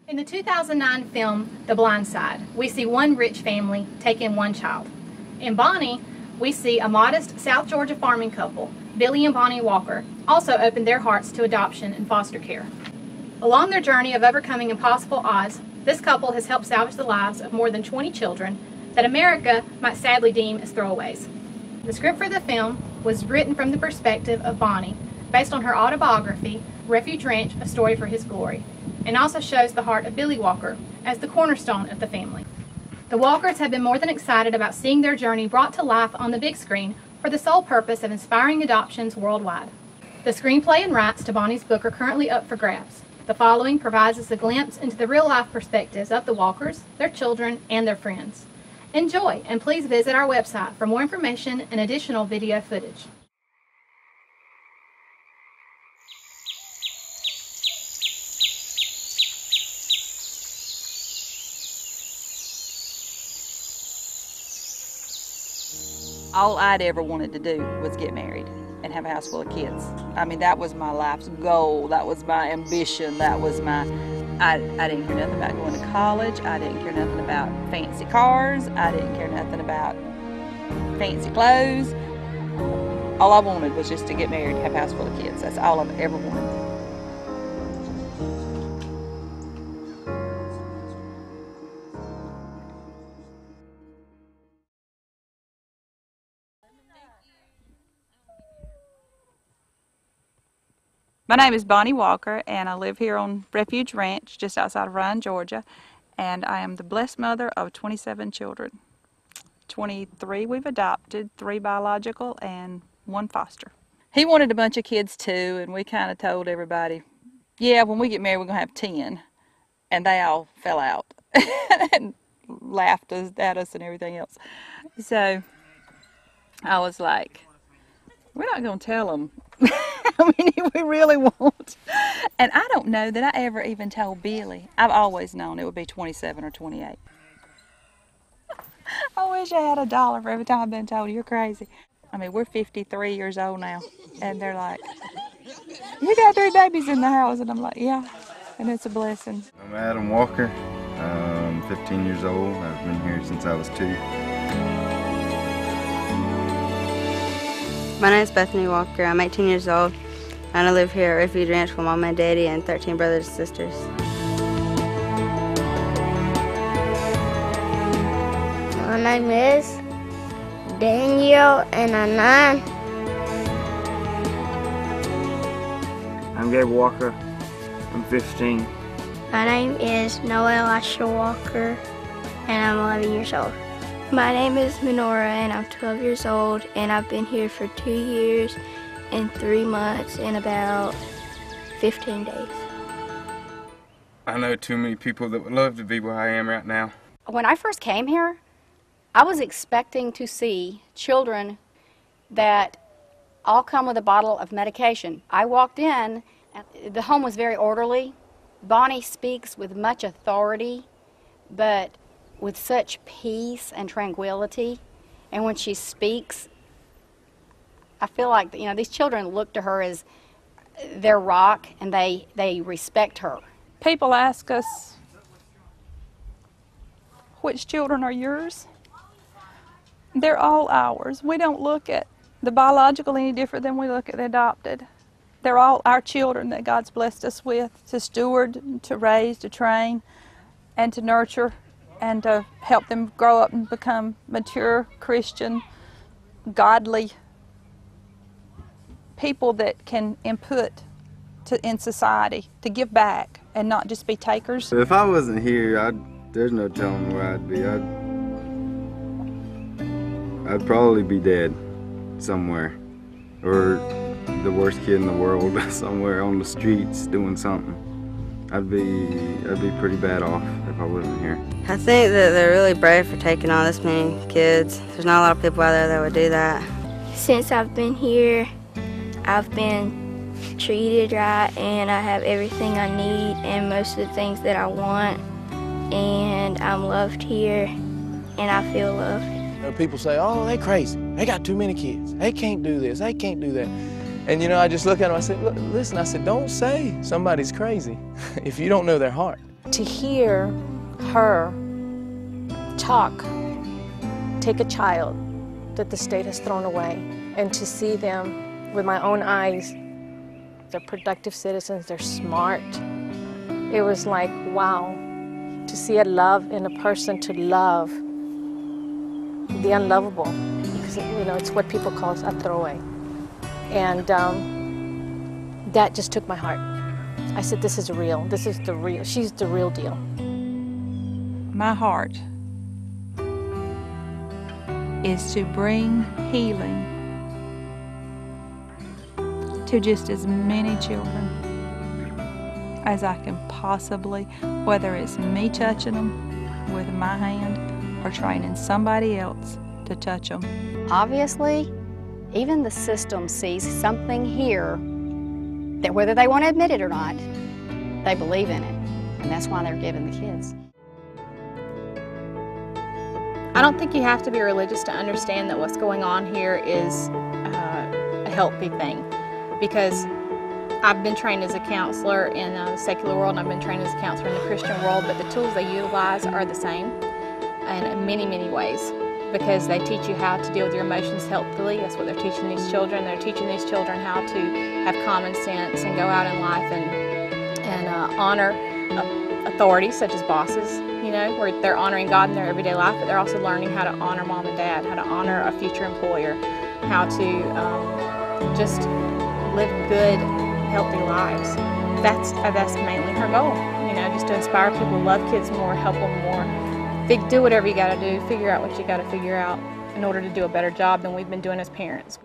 In the 2009 film, The Blind Side, we see one rich family take in one child. In Bonnie, we see a modest South Georgia farming couple, Billy and Bonnie Walker, also open their hearts to adoption and foster care. Along their journey of overcoming impossible odds, this couple has helped salvage the lives of more than 20 children that America might sadly deem as throwaways. The script for the film was written from the perspective of Bonnie, based on her autobiography, Refuge Ranch, A Story for His Glory, and also shows the heart of Billy Walker as the cornerstone of the family. The Walkers have been more than excited about seeing their journey brought to life on the big screen for the sole purpose of inspiring adoptions worldwide. The screenplay and rights to Bonnie's book are currently up for grabs. The following provides us a glimpse into the real-life perspectives of the Walkers, their children, and their friends. Enjoy, and please visit our website for more information and additional video footage. All I'd ever wanted to do was get married and have a house full of kids. I mean, that was my life's goal. That was my ambition. That was my, I didn't care nothing about going to college. I didn't care nothing about fancy cars. I didn't care nothing about fancy clothes. All I wanted was just to get married and have a house full of kids. That's all I've ever wanted. My name is Bonnie Walker, and I live here on Refuge Ranch, just outside of Ryan, Georgia, and I am the blessed mother of 27 children. 23 we've adopted, 3 biological, and 1 foster. He wanted a bunch of kids too, and we kind of told everybody, yeah, when we get married we're going to have 10, and they all fell out and laughed at us and everything else. So I was like, we're not going to tell them how many we really want. And I don't know that I ever even told Billy. I've always known it would be 27 or 28. I wish I had $1 for every time I've been told, you're crazy. I mean, we're 53 years old now, and they're like, you got 3 babies in the house. And I'm like, yeah, and it's a blessing. I'm Adam Walker. I'm 15 years old. I've been here since I was 2. My name is Bethany Walker. I'm 18 years old, and I live here at Refuge Ranch with Mom and Daddy and 13 brothers and sisters. My name is Daniel, and I'm 9. I'm Gabe Walker. I'm 15. My name is Noel Asher Walker, and I'm 11 years old. My name is Menorah, and I'm 12 years old, and I've been here for 2 years and 3 months and about 15 days. I know too many people that would love to be where I am right now. When I first came here, I was expecting to see children that all come with a bottle of medication. I walked in, and the home was very orderly. Bonnie speaks with much authority, but with such peace and tranquility. And when she speaks, I feel like, you know, these children look to her as their rock, and they respect her. People ask us, which children are yours? They're all ours. We don't look at the biological any different than we look at the adopted. They're all our children that God's blessed us with to steward, to raise, to train, and to nurture, and to help them grow up and become mature, Christian, godly people that can input in society, to give back and not just be takers. If I wasn't here, there's no telling where I'd be. I'd probably be dead somewhere, or the worst kid in the world somewhere on the streets doing something. I'd be pretty bad off if I wasn't here. I think that they're really brave for taking on this many kids. There's not a lot of people out there that would do that. Since I've been here, I've been treated right, and I have everything I need and most of the things that I want, and I'm loved here, and I feel loved. You know, people say, oh, they crazy. They got too many kids. They can't do this. They can't do that. And, you know, I just look at them, I said, listen, I said, don't say somebody's crazy if you don't know their heart. to hear her take a child that the state has thrown away, and to see them with my own eyes, they're productive citizens, they're smart. It was like, wow, to see a love in a person, to love the unlovable, because it's what people call a throwaway. And that just took my heart. I said, this is real, she's the real deal. My heart is to bring healing to just as many children as I can possibly, whether it's me touching them with my hand or training somebody else to touch them. Obviously, even the system sees something here that, whether they want to admit it or not, they believe in it, and that's why they're giving the kids. I don't think you have to be religious to understand that what's going on here is a healthy thing, because I've been trained as a counselor in the secular world, and I've been trained as a counselor in the Christian world, but the tools they utilize are the same in many, many ways, because they teach you how to deal with your emotions healthily. That's what they're teaching these children. They're teaching these children how to have common sense and go out in life and honor authorities such as bosses, where they're honoring God in their everyday life, but they're also learning how to honor mom and dad, how to honor a future employer, how to just live good, healthy lives. That's mainly her goal, just to inspire people to love kids more, help them more. Do whatever you got to do, figure out what you got to figure out in order to do a better job than we've been doing as parents.